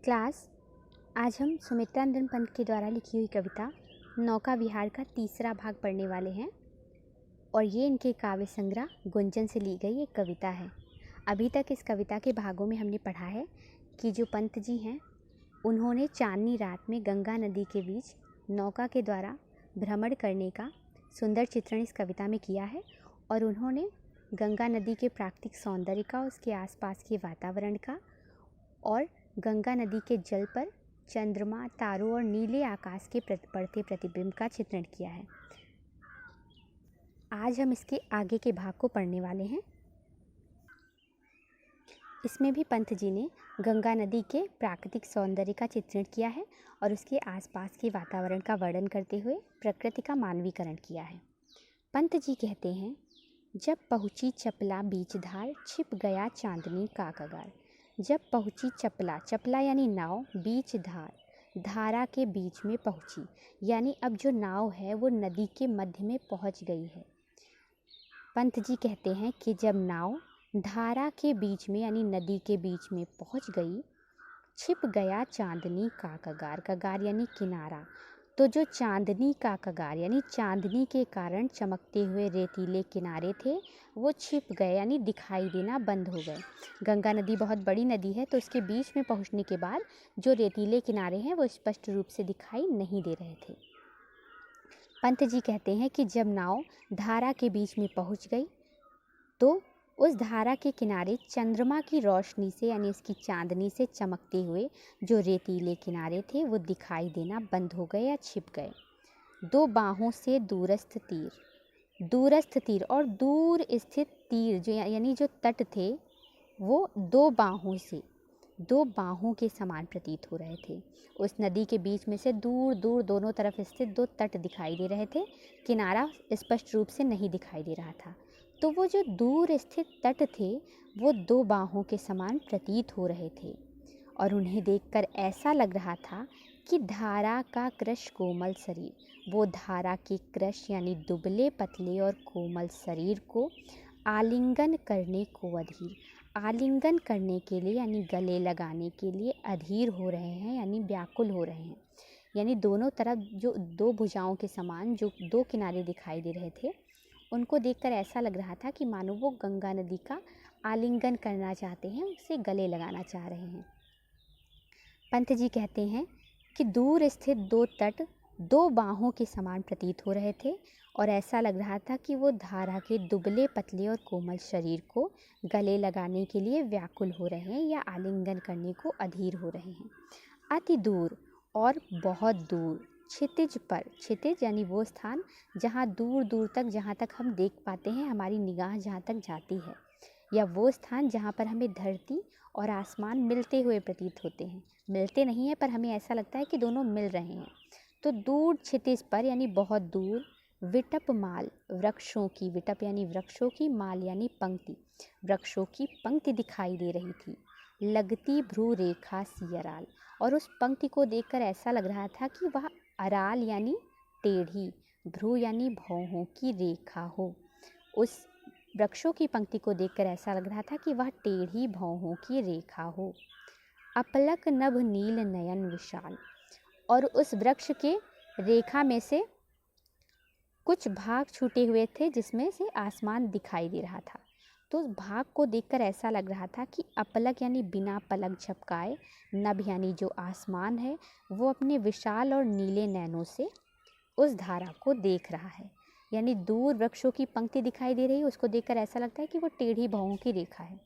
Class आज हम सुमित्रा नंदन पंत के द्वारा लिखी हुई कविता नौका विहार का तीसरा भाग पढ़ने वाले हैं और ये इनके काव्य संग्रह गुंजन से ली गई एक कविता है। अभी तक इस कविता के भागों में हमने पढ़ा है कि जो पंत जी हैं उन्होंने चांदनी रात में गंगा नदी के बीच नौका के द्वारा भ्रमण करने का सुंदर चित्रण इस कविता में किया है और उन्होंने गंगा नदी के प्राकृतिक सौंदर्य का, उसके आसपास के वातावरण का और गंगा नदी के जल पर चंद्रमा, तारों और नीले आकाश के पड़ते प्रतिबिंब का चित्रण किया है। आज हम इसके आगे के भाग को पढ़ने वाले हैं। इसमें भी पंत जी ने गंगा नदी के प्राकृतिक सौंदर्य का चित्रण किया है और उसके आसपास के वातावरण का वर्णन करते हुए प्रकृति का मानवीकरण किया है। पंत जी कहते हैं, जब पहुँची चपला बीच धार, छिप गया चांदनी का कगार। जब पहुँची चपला, चपला यानी नाव, बीच धार, धारा के बीच में पहुँची, यानी अब जो नाव है वो नदी के मध्य में पहुँच गई है। पंत जी कहते हैं कि जब नाव धारा के बीच में यानी नदी के बीच में पहुँच गई, छिप गया चांदनी का कगार, कगार यानी किनारा, तो जो चांदनी का कगार यानी चांदनी के कारण चमकते हुए रेतीले किनारे थे वो छिप गए यानी दिखाई देना बंद हो गए। गंगा नदी बहुत बड़ी नदी है तो उसके बीच में पहुंचने के बाद जो रेतीले किनारे हैं वो स्पष्ट रूप से दिखाई नहीं दे रहे थे। पंत जी कहते हैं कि जब नाव धारा के बीच में पहुंच गई तो उस धारा के किनारे चंद्रमा की रोशनी से यानी उसकी चांदनी से चमकते हुए जो रेतीले किनारे थे वो दिखाई देना बंद हो गए या छिप गए। दो बाहों से दूरस्थ तीर, दूरस्थ तीर और दूर स्थित तीर जो यानी जो तट थे वो दो बाहों के समान प्रतीत हो रहे थे। उस नदी के बीच में से दूर दूर दोनों तरफ स्थित दो तट दिखाई दे रहे थे, किनारा स्पष्ट रूप से नहीं दिखाई दे रहा था। तो वो जो दूर स्थित तट थे वो दो बाहों के समान प्रतीत हो रहे थे और उन्हें देखकर ऐसा लग रहा था कि धारा का कृश कोमल शरीर, वो धारा के कृश यानी दुबले पतले और कोमल शरीर को आलिंगन करने को अधीर, आलिंगन करने के लिए यानी गले लगाने के लिए अधीर हो रहे हैं यानी व्याकुल हो रहे हैं। यानी दोनों तरफ जो दो भुजाओं के समान जो दो किनारे दिखाई दे रहे थे उनको देखकर ऐसा लग रहा था कि मानो वो गंगा नदी का आलिंगन करना चाहते हैं, उसे गले लगाना चाह रहे हैं। पंत जी कहते हैं कि दूर स्थित दो तट दो बाहों के समान प्रतीत हो रहे थे और ऐसा लग रहा था कि वो धारा के दुबले पतले और कोमल शरीर को गले लगाने के लिए व्याकुल हो रहे हैं या आलिंगन करने को अधीर हो रहे हैं। अति दूर और बहुत दूर, क्षितिज पर, क्षितिज यानी वो स्थान जहाँ दूर दूर तक, जहाँ तक हम देख पाते हैं, हमारी निगाह जहाँ तक जाती है, या वो स्थान जहाँ पर हमें धरती और आसमान मिलते हुए प्रतीत होते हैं। मिलते नहीं हैं पर हमें ऐसा लगता है कि दोनों मिल रहे हैं। तो दूर क्षितिज पर यानी बहुत दूर, विटप माल, वृक्षों की, विटप यानी वृक्षों की, माल यानी पंक्ति, वृक्षों की पंक्ति दिखाई दे रही थी। लगती भ्रू रेखा सी अराल, और उस पंक्ति को देखकर ऐसा लग रहा था कि वह अराल यानी टेढ़ी, भ्रू यानी भौहों की रेखा हो। उस वृक्षों की पंक्ति को देखकर ऐसा लग रहा था कि वह टेढ़ी भौहों की रेखा हो। अपलक नभ नील नयन विशाल, और उस वृक्ष के रेखा में से कुछ भाग छूटे हुए थे जिसमें से आसमान दिखाई दे रहा था। तो उस भाग को देखकर ऐसा लग रहा था कि अपलक यानी बिना पलक झपकाए, नभ यानी जो आसमान है वो अपने विशाल और नीले नैनों से उस धारा को देख रहा है। यानी दूर वृक्षों की पंक्ति दिखाई दे रही है, उसको देखकर ऐसा लगता है कि वो टेढ़ी भौहों की रेखा है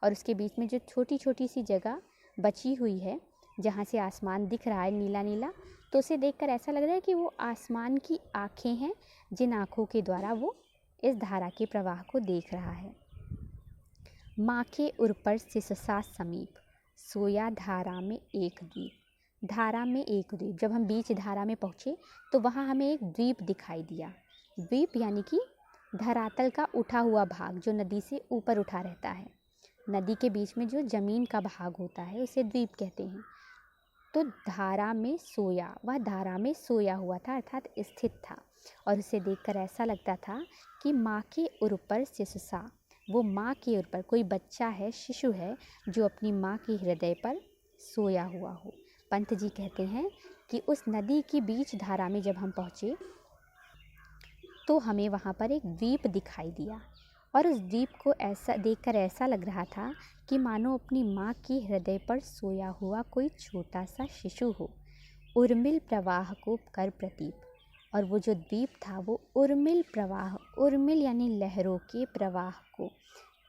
और उसके बीच में जो छोटी छोटी सी जगह बची हुई है जहाँ से आसमान दिख रहा है नीला नीला, तो उसे देखकर ऐसा लग रहा है कि वो आसमान की आँखें हैं जिन आँखों के द्वारा वो इस धारा के प्रवाह को देख रहा है। माँ के उर पर सिससा समीप, सोया धारा में एक द्वीप, धारा में एक द्वीप। जब हम बीच धारा में पहुँचे तो वहाँ हमें एक द्वीप दिखाई दिया। द्वीप यानी कि धरातल का उठा हुआ भाग जो नदी से ऊपर उठा रहता है। नदी के बीच में जो ज़मीन का भाग होता है उसे द्वीप कहते हैं। तो धारा में सोया, वह धारा में सोया हुआ था अर्थात स्थित था और उसे देखकर ऐसा लगता था कि माँ के उर पर सिससा, वो माँ के उर पर, कोई बच्चा है, शिशु है जो अपनी माँ के हृदय पर सोया हुआ हो। पंत जी कहते हैं कि उस नदी की बीच धारा में जब हम पहुँचे तो हमें वहाँ पर एक द्वीप दिखाई दिया और उस द्वीप को ऐसा देखकर ऐसा लग रहा था कि मानो अपनी माँ की हृदय पर सोया हुआ कोई छोटा सा शिशु हो। उर्मिल प्रवाह को कर प्रतीप, और वो जो द्वीप था वो उर्मिल प्रवाह, उर्मिल यानी लहरों के प्रवाह को,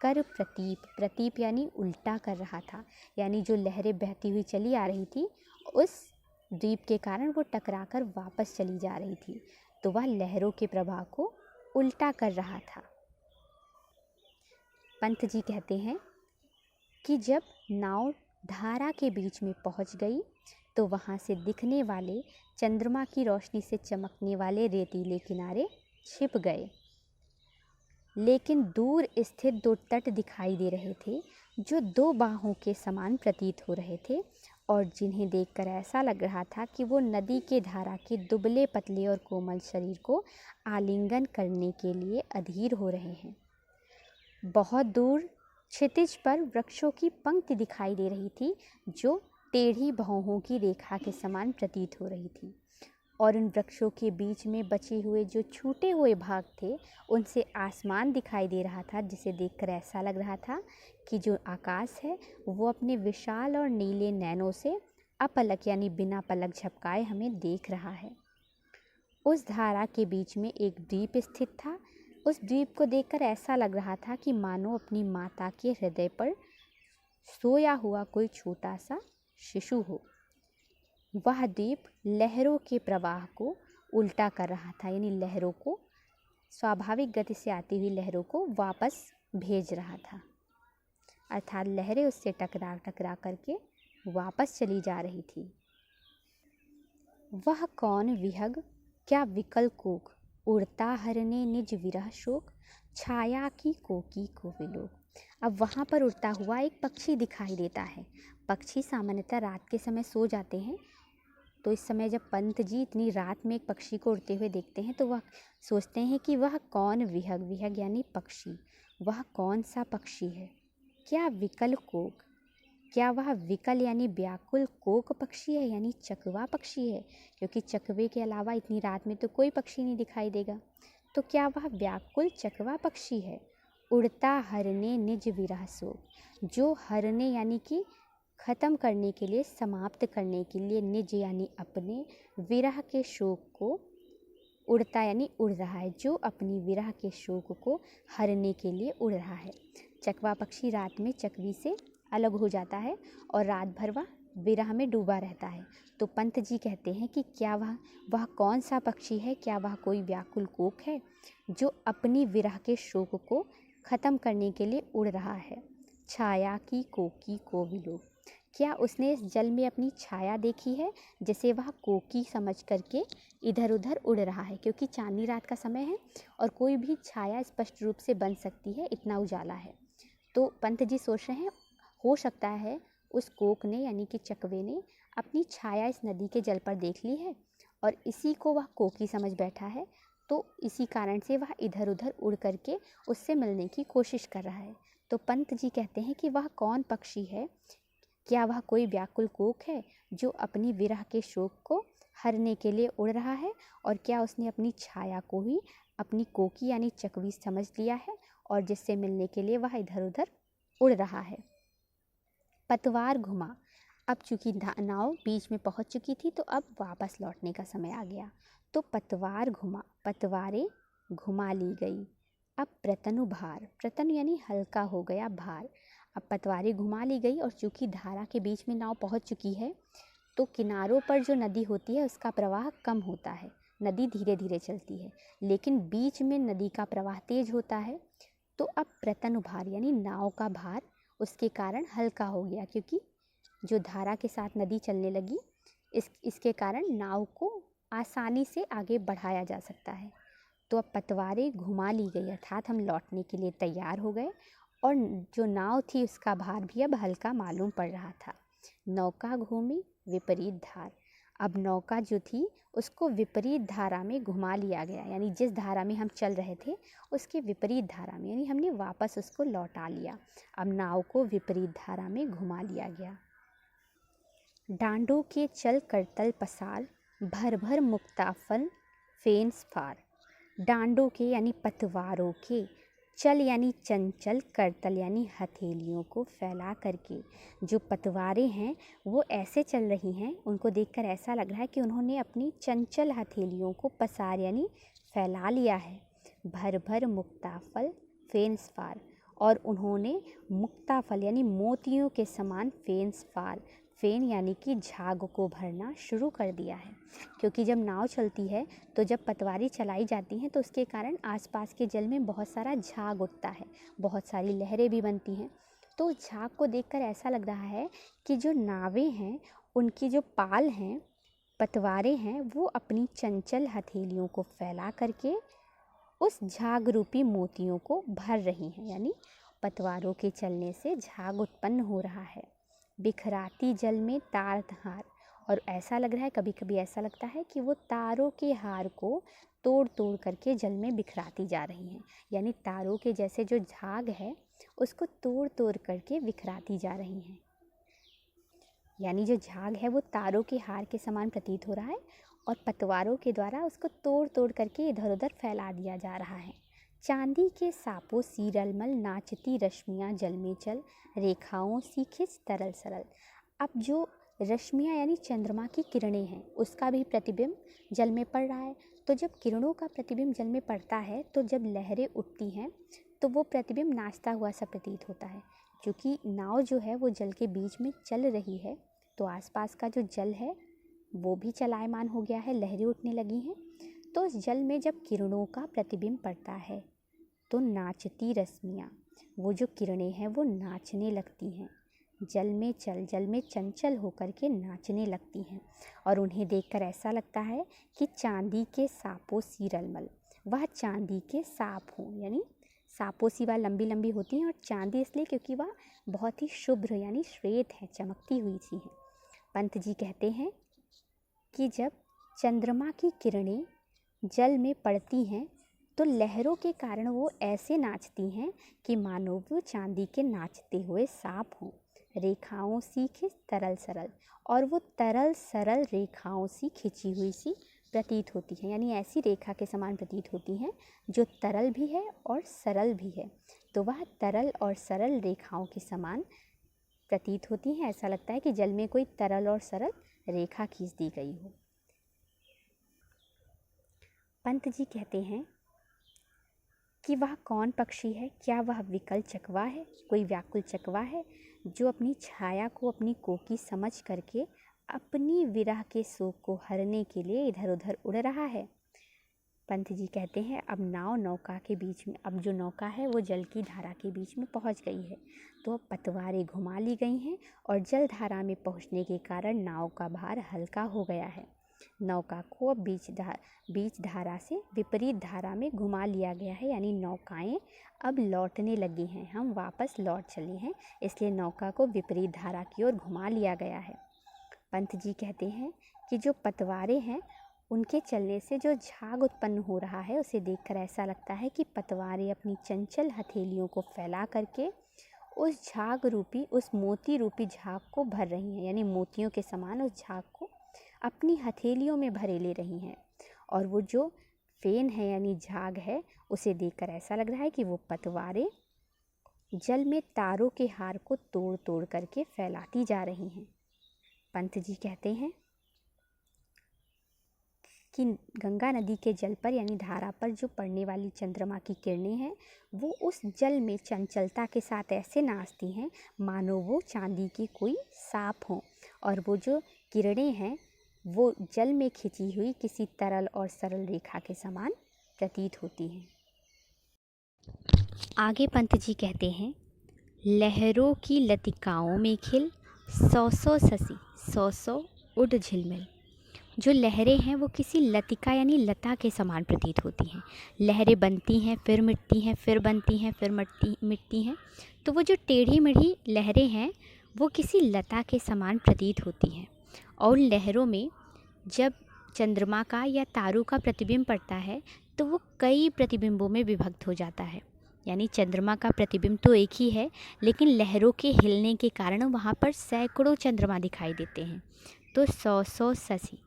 कर प्रतीप, प्रतीप यानी उल्टा कर रहा था। यानी जो लहरें बहती हुई चली आ रही थी उस द्वीप के कारण वो टकराकर वापस चली जा रही थी, तो वह लहरों के प्रवाह को उल्टा कर रहा था। पंत जी कहते हैं कि जब नाव धारा के बीच में पहुंच गई तो वहां से दिखने वाले चंद्रमा की रोशनी से चमकने वाले रेतीले किनारे छिप गए, लेकिन दूर स्थित दो तट दिखाई दे रहे थे जो दो बाहों के समान प्रतीत हो रहे थे और जिन्हें देखकर ऐसा लग रहा था कि वो नदी के धारा के दुबले पतले और कोमल शरीर को आलिंगन करने के लिए अधीर हो रहे हैं। बहुत दूर क्षितिज पर वृक्षों की पंक्ति दिखाई दे रही थी जो टेढ़ी भौहों की रेखा के समान प्रतीत हो रही थी, और उन वृक्षों के बीच में बचे हुए जो छूटे हुए भाग थे उनसे आसमान दिखाई दे रहा था, जिसे देखकर ऐसा लग रहा था कि जो आकाश है वो अपने विशाल और नीले नैनों से अपलक यानी बिना पलक झपकाए हमें देख रहा है। उस धारा के बीच में एक द्वीप स्थित था। उस द्वीप को देखकर ऐसा लग रहा था कि मानो अपनी माता के हृदय पर सोया हुआ कोई छोटा सा शिशु हो। वह द्वीप लहरों के प्रवाह को उल्टा कर रहा था, यानी लहरों को, स्वाभाविक गति से आती हुई लहरों को वापस भेज रहा था, अर्थात लहरें उससे टकरा टकरा करके वापस चली जा रही थी। वह कौन विहग क्या विकल कोक, उड़ता हरने निज विरह शोक, छाया की कोकी को विलोक। अब वहाँ पर उड़ता हुआ एक पक्षी दिखाई देता है। पक्षी सामान्यतः रात के समय सो जाते हैं, तो इस समय जब पंत जी इतनी रात में एक पक्षी को उड़ते हुए देखते हैं तो वह सोचते हैं कि वह कौन विहग, विहग यानी पक्षी, वह कौन सा पक्षी है। क्या विकल कोक, क्या वह विकल यानी व्याकुल कोक पक्षी है, यानी चकवा पक्षी है, क्योंकि चकवे के अलावा इतनी रात में तो कोई पक्षी नहीं दिखाई देगा। तो क्या वह व्याकुल चकवा पक्षी है। उड़ता हरने निज विरह शोक, जो हरने यानी कि ख़त्म करने के लिए, समाप्त करने के लिए, निज यानी अपने, विरह के शोक को, उड़ता यानी उड़ रहा है, जो अपनी विरह के शोक को हरने के लिए उड़ रहा है। चकवा पक्षी रात में चकवी से अलग हो जाता है और रात भर वह विरह में डूबा रहता है। तो पंत जी कहते हैं कि क्या वह कौन सा पक्षी है, क्या वह कोई व्याकुल कोक है जो अपनी विरह के शोक को ख़त्म करने के लिए उड़ रहा है। छाया की कोकी को विलोक, क्या उसने इस जल में अपनी छाया देखी है, जिसे वह कोकी समझ करके इधर उधर उड़ रहा है, क्योंकि चांदनी रात का समय है और कोई भी छाया स्पष्ट रूप से बन सकती है, इतना उजाला है। तो पंत जी सोच रहे हैं हो सकता है उस कोक ने यानी कि चकवे ने अपनी छाया इस नदी के जल पर देख ली है और इसी को वह कोकी समझ बैठा है, तो इसी कारण से वह इधर उधर उड़ करके उससे मिलने की कोशिश कर रहा है। तो पंत जी कहते हैं कि वह कौन पक्षी है, क्या वह कोई व्याकुल कोक है जो अपनी विरह के शोक को हरने के लिए उड़ रहा है, और क्या उसने अपनी छाया को ही अपनी कोकी यानी चकवी समझ लिया है और जिससे मिलने के लिए वह इधर उधर उड़ रहा है। पतवार घुमा, अब चूंकि नाव बीच में पहुंच चुकी थी तो अब वापस लौटने का समय आ गया। तो पतवार घुमा, पतवारें घुमा ली गई। अब प्रतनु भार, प्रतनु यानी हल्का हो गया भार। अब पतवारें घुमा ली गई और चूंकि धारा के बीच में नाव पहुंच चुकी है तो किनारों पर जो नदी होती है उसका प्रवाह कम होता है, नदी धीरे धीरे चलती है, लेकिन बीच में नदी का प्रवाह तेज होता है। तो अब प्रतनु भार यानी नाव का भार उसके कारण हल्का हो गया, क्योंकि जो धारा के साथ नदी चलने लगी इसके कारण नाव को आसानी से आगे बढ़ाया जा सकता है। तो अब पतवारें घुमा ली गई, अर्थात हम लौटने के लिए तैयार हो गए और जो नाव थी उसका भार भी अब हल्का मालूम पड़ रहा था। नौका घूमी विपरीत धार, अब नौका जो थी उसको विपरीत धारा में घुमा लिया गया, यानी जिस धारा में हम चल रहे थे उसके विपरीत धारा में, यानी हमने वापस उसको लौटा लिया। अब नाव को विपरीत धारा में घुमा लिया गया। डांडों के चल करतल पसार, भर भर मुक्ताफल फेंस फार। डांडों के यानी पतवारों के, चल यानी चंचल, करतल यानी हथेलियों को फैला करके। जो पतवारें हैं वो ऐसे चल रही हैं, उनको देखकर ऐसा लग रहा है कि उन्होंने अपनी चंचल हथेलियों को पसार यानी फैला लिया है। भर भर मुक्ताफल फेंस फार, और उन्होंने मुक्ताफल यानी मोतियों के समान फेंस फार, फेन यानी कि झाग को भरना शुरू कर दिया है। क्योंकि जब नाव चलती है तो जब पतवारें चलाई जाती हैं तो उसके कारण आसपास के जल में बहुत सारा झाग उठता है, बहुत सारी लहरें भी बनती हैं। तो झाग को देखकर ऐसा लग रहा है कि जो नावें हैं उनकी जो पाल हैं, पतवारें हैं, वो अपनी चंचल हथेलियों को फैला करके उस झाग रूपी मोतियों को भर रही हैं, यानी पतवारों के चलने से झाग उत्पन्न हो रहा है। बिखराती जल में तार हार, और ऐसा लग रहा है, कभी कभी ऐसा लगता है कि वो तारों के हार को तोड़ तोड़ करके जल में बिखराती जा रही हैं, यानी तारों के जैसे जो झाग है उसको तोड़ तोड़ करके बिखराती जा रही हैं। यानी जो झाग है वो तारों के हार के समान प्रतीत हो रहा है और पतवारों के द्वारा उसको तोड़ तोड़ करके इधर उधर फैला दिया जा रहा है। चांदी के सापों सी रलमल, नाचती रश्मियाँ जल में चल, रेखाओं सी खिंच तरल सरल। अब जो रश्मियाँ यानी चंद्रमा की किरणें हैं उसका भी प्रतिबिंब जल में पड़ रहा है। तो जब किरणों का प्रतिबिंब जल में पड़ता है तो जब लहरें उठती हैं तो वो प्रतिबिंब नाचता हुआ सा प्रतीत होता है। क्योंकि नाव जो है वो जल के बीच में चल रही है तो आसपास का जो जल है वो भी चलायमान हो गया है, लहरें उठने लगी हैं। तो उस जल में जब किरणों का प्रतिबिंब पड़ता है तो नाचती रश्मियाँ, वो जो किरणें हैं वो नाचने लगती हैं, जल में चंचल होकर के नाचने लगती हैं। और उन्हें देखकर ऐसा लगता है कि चांदी के सापों सी रलमल, वह चांदी के सांप हों, यानी सांपों सी वह लंबी लंबी होती हैं, और चांदी इसलिए क्योंकि वह बहुत ही शुभ्र यानी श्वेत है, चमकती हुई सी हैं। पंत जी कहते हैं कि जब चंद्रमा की किरणें जल में पड़ती हैं तो लहरों के कारण वो ऐसे नाचती हैं कि मानो वो चांदी के नाचते हुए सांप हों। रेखाओं सी खिंच तरल सरल, और वो तरल सरल रेखाओं सी खिंची हुई सी प्रतीत होती हैं, यानी ऐसी रेखा के समान प्रतीत होती हैं जो तरल भी है और सरल भी है। तो वह तरल और सरल रेखाओं के समान प्रतीत होती हैं। ऐसा लगता है कि जल में कोई तरल और सरल रेखा खींच दी गई हो। पंत जी कहते हैं कि वह कौन पक्षी है, क्या वह विकल चकवा है, कोई व्याकुल चकवा है जो अपनी छाया को अपनी कोकी समझ करके अपनी विरह के शोक को हरने के लिए इधर उधर उड़ रहा है। पंत जी कहते हैं अब नौका के बीच में, अब जो नौका है वो जल की धारा के बीच में पहुंच गई है, तो अब पतवारें घुमा ली गई हैं और जल धारा में पहुंचने के कारण नाव का भार हल्का हो गया है। नौका को अब बीच धारा से विपरीत धारा में घुमा लिया गया है, यानी नौकाएं अब लौटने लगी हैं, हम वापस लौट चले हैं, इसलिए नौका को विपरीत धारा की ओर घुमा लिया गया है। पंत जी कहते हैं कि जो पतवारें हैं उनके चलने से जो झाग उत्पन्न हो रहा है उसे देखकर ऐसा लगता है कि पतवारें अपनी चंचल हथेलियों को फैला करके उस झाग रूपी, उस मोती रूपी झाग को भर रही हैं, यानी मोतियों के समान उस झाग को अपनी हथेलियों में भरे ले रही हैं। और वो जो फेन है यानी झाग है उसे देखकर ऐसा लग रहा है कि वो पतवारें जल में तारों के हार को तोड़ तोड़ करके फैलाती जा रही हैं। पंत जी कहते हैं कि गंगा नदी के जल पर यानी धारा पर जो पड़ने वाली चंद्रमा की किरणें हैं वो उस जल में चंचलता के साथ ऐसे नाचती हैं मानो वो चांदी की कोई सांप हो, और वो जो किरणें हैं वो जल में खिंची हुई किसी तरल और सरल रेखा के समान प्रतीत होती हैं। आगे पंत जी कहते हैं लहरों की लतिकाओं में खिल, सौ सौ ससी सौ सौ उड़ झिलमिल। जो लहरें हैं वो किसी लतिका यानी लता के समान प्रतीत होती हैं। लहरें बनती हैं फिर मिटती हैं, फिर बनती हैं फिर मिटती हैं। तो वो जो टेढ़ी मेढ़ी लहरें हैं वो किसी लता के समान प्रतीत होती हैं। और लहरों में जब चंद्रमा का या तारों का प्रतिबिंब पड़ता है तो वो कई प्रतिबिंबों में विभक्त हो जाता है। यानी चंद्रमा का प्रतिबिंब तो एक ही है, लेकिन लहरों के हिलने के कारण वहाँ पर सैकड़ों चंद्रमा दिखाई देते हैं। तो 100-100 शशि,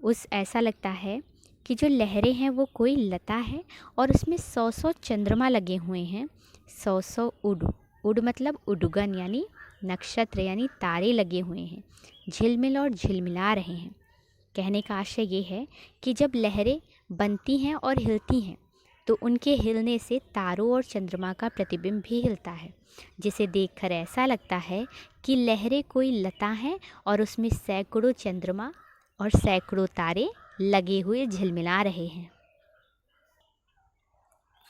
उस ऐसा लगता है कि जो लहरें हैं वो कोई लता है और उसमें 100-100 चंद्रमा लगे हुए हैं। 100-100 उड मतलब उडुगन यानी नक्षत्र यानी तारे लगे हुए हैं, झिलमिल और झिलमिला रहे हैं। कहने का आशय ये है कि जब लहरें बनती हैं और हिलती हैं तो उनके हिलने से तारों और चंद्रमा का प्रतिबिंब भी हिलता है, जिसे देखकर ऐसा लगता है कि लहरें कोई लता हैं और उसमें सैकड़ों चंद्रमा और सैकड़ों तारे लगे हुए झिलमिला रहे हैं।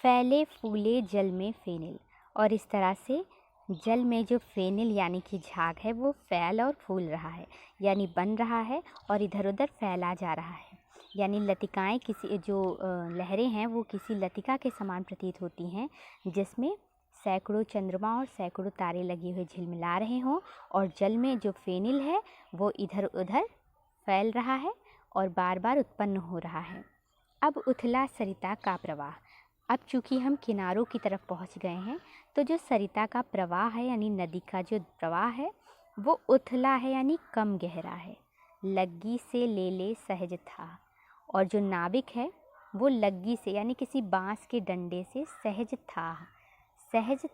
फैले फूले जल में फेनिल, और इस तरह से जल में जो फेनिल यानी कि झाग है वो फैल और फूल रहा है, यानी बन रहा है और इधर उधर फैला जा रहा है। यानी लतिकाएं किसी जो लहरें हैं वो किसी लतिका के समान प्रतीत होती हैं, जिसमें सैकड़ों चंद्रमा और सैकड़ों तारे लगे हुए झिलमिला रहे हों, और जल में जो फेनिल है वो इधर उधर फैल रहा है और बार बार उत्पन्न हो रहा है। अब उथला सरिता का प्रवाह। अब चूँकि हम किनारों की तरफ पहुँच गए हैं, तो जो सरिता का प्रवाह है यानी नदी का जो प्रवाह है वो उथला है यानी कम गहरा है। लग्गी से ले ले सहज था, और जो नाविक है वो लग्गी से यानी किसी बांस के डंडे से सहज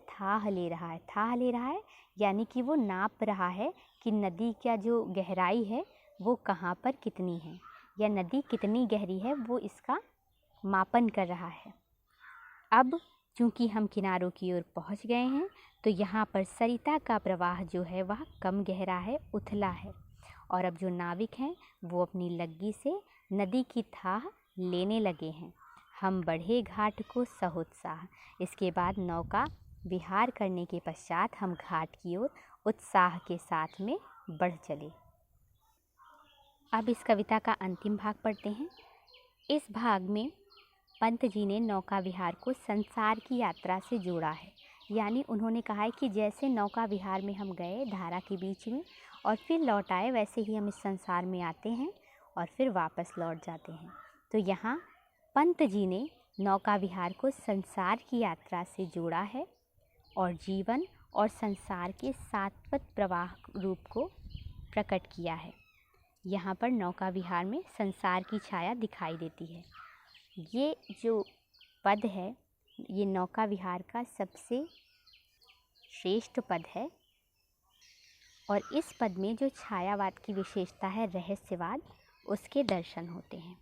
थाह ले रहा है। थाह ले रहा है यानी कि वो नाप रहा है कि नदी का जो गहराई है वो कहाँ पर कितनी है, या नदी कितनी गहरी है, वो इसका मापन कर रहा है। अब चूँकि हम किनारों की ओर पहुँच गए हैं, तो यहाँ पर सरिता का प्रवाह जो है वह कम गहरा है, उथला है, और अब जो नाविक हैं वो अपनी लग्गी से नदी की थाह लेने लगे हैं। हम बढ़े घाट को सहोत्साह। इसके बाद नौका विहार करने के पश्चात हम घाट की ओर उत्साह के साथ में बढ़ चले। अब इस कविता का अंतिम भाग पढ़ते हैं। इस भाग में पंत जी ने नौका विहार को संसार की यात्रा से जोड़ा है, यानी उन्होंने कहा है कि जैसे नौका विहार में हम गए धारा के बीच में और फिर लौट आए, वैसे ही हम इस संसार में आते हैं और फिर वापस लौट जाते हैं। तो यहाँ पंत जी ने नौका विहार को संसार की यात्रा से जोड़ा है और जीवन और संसार के सात्वत प्रवाह रूप को प्रकट किया है। यहाँ पर नौका विहार में संसार की छाया दिखाई देती है। ये जो पद है ये नौका विहार का सबसे श्रेष्ठ पद है, और इस पद में जो छायावाद की विशेषता है, रहस्यवाद, उसके दर्शन होते हैं।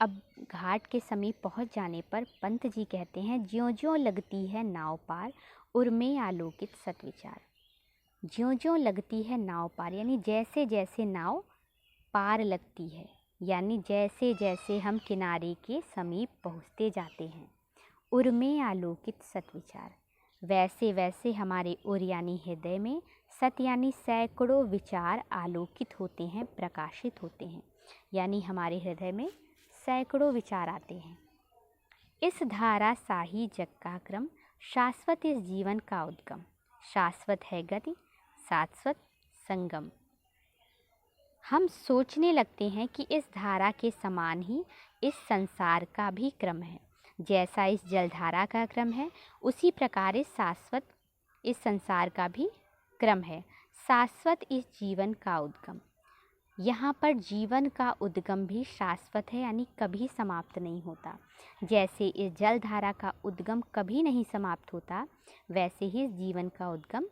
अब घाट के समीप पहुंच जाने पर पंत जी कहते हैं, ज्यों-ज्यों लगती है नाव पार, उर्मे आलोकित सत्विचार। ज्यों-ज्यों लगती है नाव पार यानी जैसे जैसे नाव पार लगती है, यानी जैसे जैसे हम किनारे के समीप पहुँचते जाते हैं। उर्मे आलोकित सत्विचार, वैसे वैसे हमारे उर यानी हृदय में सत यानी सैकड़ों विचार आलोकित होते हैं, प्रकाशित होते हैं, यानी हमारे हृदय में सैकड़ों विचार आते हैं। इस धारा साही जग का क्रम, शाश्वत इस जीवन का उद्गम। शाश्वत है गति, शाश्वत संगम। हम सोचने लगते हैं कि इस धारा के समान ही इस संसार का भी क्रम है। जैसा इस जलधारा का क्रम है, उसी प्रकार इस शाश्वत इस संसार का भी क्रम है। शाश्वत इस जीवन का उद्गम। यहाँ पर जीवन का उद्गम भी शाश्वत है, यानी कभी समाप्त नहीं होता। जैसे इस जलधारा का उद्गम कभी नहीं समाप्त होता, वैसे ही इस जीवन का उद्गम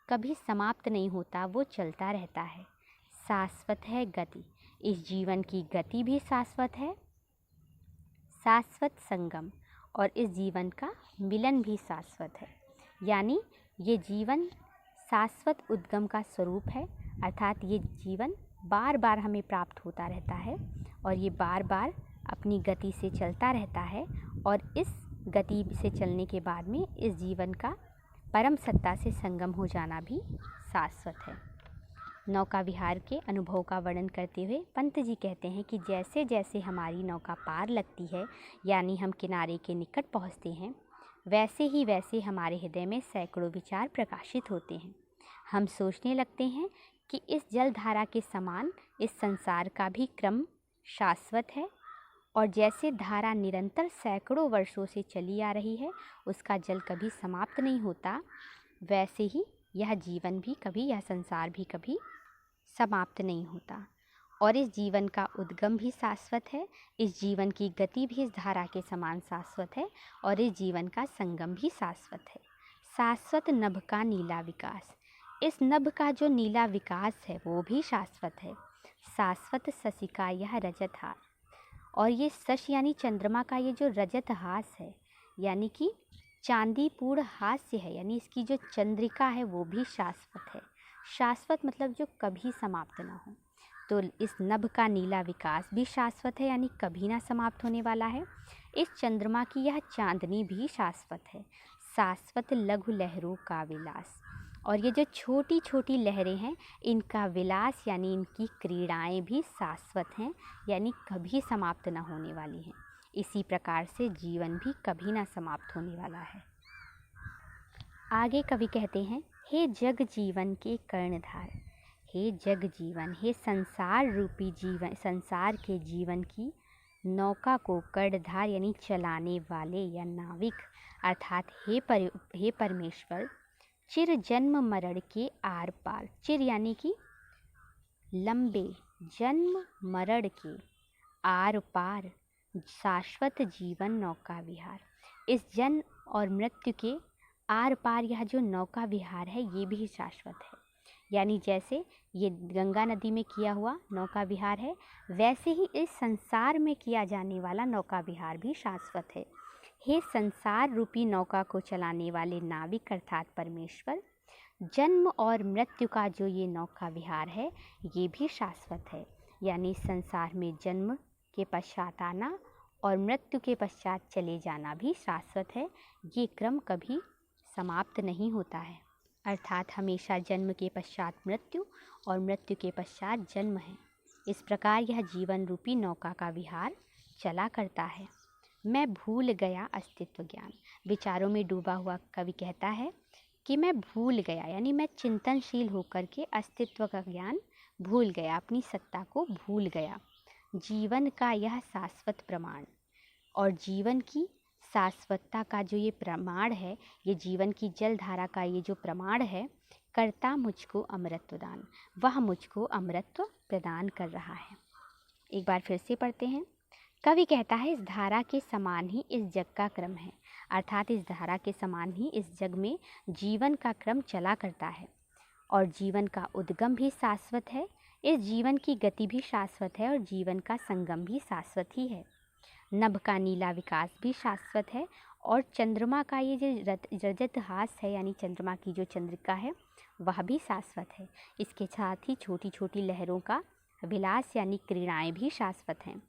कभी समाप्त नहीं होता, वो चलता रहता है। शाश्वत है गति, इस जीवन की गति भी शाश्वत है। शाश्वत संगम, और इस जीवन का मिलन भी शाश्वत है, यानी ये जीवन शाश्वत उद्गम का स्वरूप है, अर्थात ये जीवन बार बार हमें प्राप्त होता रहता है और ये बार बार अपनी गति से चलता रहता है, और इस गति से चलने के बाद में इस जीवन का परम सत्ता से संगम हो जाना भी शाश्वत है। नौका विहार के अनुभव का वर्णन करते हुए पंत जी कहते हैं कि जैसे जैसे हमारी नौका पार लगती है, यानी हम किनारे के निकट पहुंचते हैं, वैसे हमारे हृदय में सैकड़ों विचार प्रकाशित होते हैं। हम सोचने लगते हैं कि इस जलधारा के समान इस संसार का भी क्रम शाश्वत है, और जैसे धारा निरंतर सैकड़ों वर्षों से चली आ रही है, उसका जल कभी समाप्त नहीं होता, वैसे ही यह जीवन भी कभी, यह संसार भी कभी समाप्त नहीं होता। और इस जीवन का उद्गम भी शाश्वत है, इस जीवन की गति भी इस धारा के समान शाश्वत है, और इस जीवन का संगम भी शाश्वत है। शाश्वत नभ का नीला विकास, इस नभ का जो नीला विकास है वो भी शाश्वत है। शाश्वत शशि का यह रजत हास, और ये शश यानी चंद्रमा का ये जो रजत हास है, यानी कि चांदीपूर्ण हास्य है, यानी इसकी जो चंद्रिका है वो भी शाश्वत है। शाश्वत मतलब जो कभी समाप्त ना हो। तो इस नभ का नीला विकास भी शाश्वत है, यानी कभी ना समाप्त होने वाला है। इस चंद्रमा की यह चांदनी भी शाश्वत है। शाश्वत लघु लहरों का विलास, और ये जो छोटी छोटी लहरें हैं इनका विलास यानी इनकी क्रीड़ाएं भी शाश्वत हैं, यानी कभी समाप्त ना होने वाली हैं। इसी प्रकार से जीवन भी कभी ना समाप्त होने वाला है। आगे कवि कहते हैं, हे जग जीवन के कर्णधार, हे जग जीवन, हे संसार रूपी जीवन, संसार के जीवन की नौका को कर्णधार यानी चलाने वाले या नाविक, अर्थात हे परमेश्वर, चिर जन्म मरण के आर पार, चिर यानी कि लंबे, जन्म मरण के, आर पार शाश्वत जीवन नौका विहार। इस जन्म और मृत्यु के आर पार यह जो नौका विहार है ये भी शाश्वत है। यानी जैसे ये गंगा नदी में किया हुआ नौका विहार है, वैसे ही इस संसार में किया जाने वाला नौका विहार भी शाश्वत है। हे संसार रूपी नौका को चलाने वाले नाविक अर्थात परमेश्वर, जन्म और मृत्यु का जो ये नौका विहार है ये भी शाश्वत है। यानी संसार में जन्म के पश्चात आना और मृत्यु के पश्चात चले जाना भी शाश्वत है। ये क्रम कभी समाप्त नहीं होता है, अर्थात हमेशा जन्म के पश्चात मृत्यु और मृत्यु के पश्चात जन्म है। इस प्रकार यह जीवन रूपी नौका का विहार चला करता है। मैं भूल गया अस्तित्व ज्ञान, विचारों में डूबा हुआ कवि कहता है कि मैं भूल गया, यानी मैं चिंतनशील होकर के अस्तित्व का ज्ञान भूल गया, अपनी सत्ता को भूल गया। जीवन का यह शाश्वत प्रमाण, और जीवन की शाश्वतता का जो ये प्रमाण है, ये जीवन की जलधारा का ये जो प्रमाण है, करता मुझको अमृतत्व दान, वह मुझको अमृतत्व प्रदान कर रहा है। एक बार फिर से पढ़ते हैं। कवि कहता है, इस धारा के समान ही इस जग का क्रम है, अर्थात इस धारा के समान ही इस जग में जीवन का क्रम चला करता है, और जीवन का उद्गम भी शाश्वत है, इस जीवन की गति भी शाश्वत है, और जीवन का संगम भी शाश्वत ही है। नभ का नीला विकास भी शाश्वत है, और चंद्रमा का ये जो रजत हास है, यानी चंद्रमा की जो चंद्रिका है वह भी शाश्वत है। इसके साथ ही छोटी छोटी लहरों का विलास यानी क्रीड़ाएं भी शाश्वत हैं।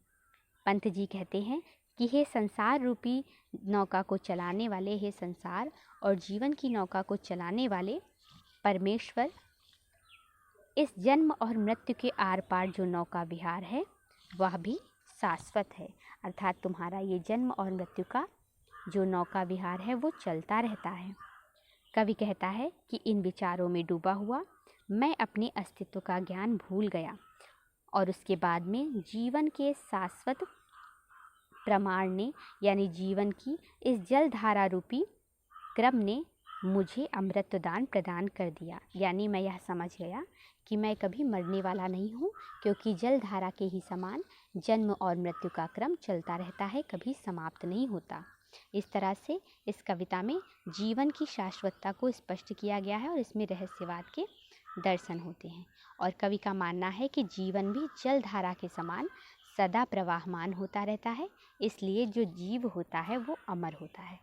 पंत जी कहते हैं कि हे संसार रूपी नौका को चलाने वाले, हे संसार और जीवन की नौका को चलाने वाले परमेश्वर, इस जन्म और मृत्यु के आर पार जो नौका विहार है वह भी शाश्वत है, अर्थात तुम्हारा ये जन्म और मृत्यु का जो नौका विहार है वो चलता रहता है। कवि कहता है कि इन विचारों में डूबा हुआ मैं अपने अस्तित्व का ज्ञान भूल गया, और उसके बाद में जीवन के शाश्वत प्रमाण ने, यानी जीवन की इस जलधारा रूपी क्रम ने मुझे अमृतदान प्रदान कर दिया। यानी मैं यह समझ गया कि मैं कभी मरने वाला नहीं हूँ, क्योंकि जलधारा के ही समान जन्म और मृत्यु का क्रम चलता रहता है, कभी समाप्त नहीं होता। इस तरह से इस कविता में जीवन की शाश्वतता को स्पष्ट किया गया है, और इसमें रहस्यवाद के दर्शन होते हैं। और कवि का मानना है कि जीवन भी जलधारा के समान सदा प्रवाहमान होता रहता है, इसलिए जो जीव होता है वो अमर होता है।